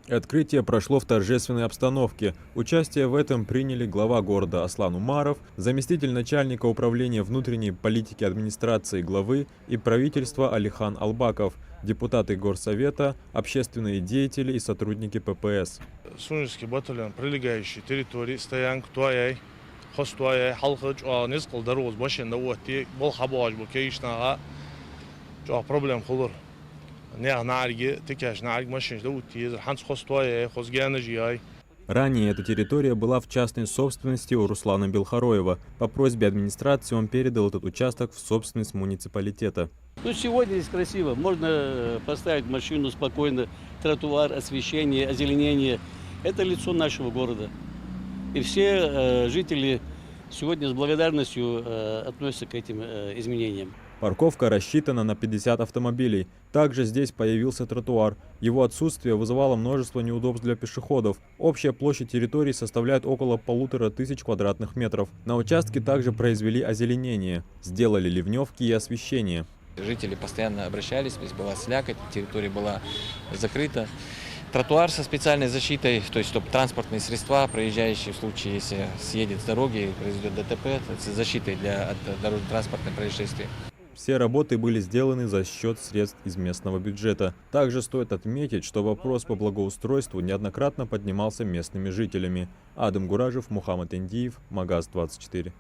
Открытие прошло в торжественной обстановке. Участие в этом приняли глава города Аслан Умаров, заместитель начальника управления внутренней политики администрации главы и правительства Алихан Албаков, депутаты горсовета, общественные деятели и сотрудники ППС. Сунжский батальон, прилегающий территории, стоянка Туаяй, Хостуаяй, Халхач, несколько дорог, машина, вот, Волхабаш, Букейшнага, проблем хулур. Ранее эта территория была в частной собственности у Руслана Белхароева. По просьбе администрации он передал этот участок в собственность муниципалитета. Ну, сегодня здесь красиво. Можно поставить машину спокойно, тротуар, освещение, озеленение. Это лицо нашего города. И все жители сегодня с благодарностью относятся к этим изменениям. Парковка рассчитана на 50 автомобилей. Также здесь появился тротуар. Его отсутствие вызывало множество неудобств для пешеходов. Общая площадь территории составляет около 1500 квадратных метров. На участке также произвели озеленение, сделали ливневки и освещение. Жители постоянно обращались, здесь была слякоть, территория была закрыта. Тротуар со специальной защитой, то есть чтобы транспортные средства, проезжающие в случае, если съедет с дороги и произойдет ДТП, с защитой от дорожно-транспортных происшествий. Все работы были сделаны за счет средств из местного бюджета. Также стоит отметить, что вопрос по благоустройству неоднократно поднимался местными жителями. Адам Гуражев, Мухаммад Индиев, Магаз 24.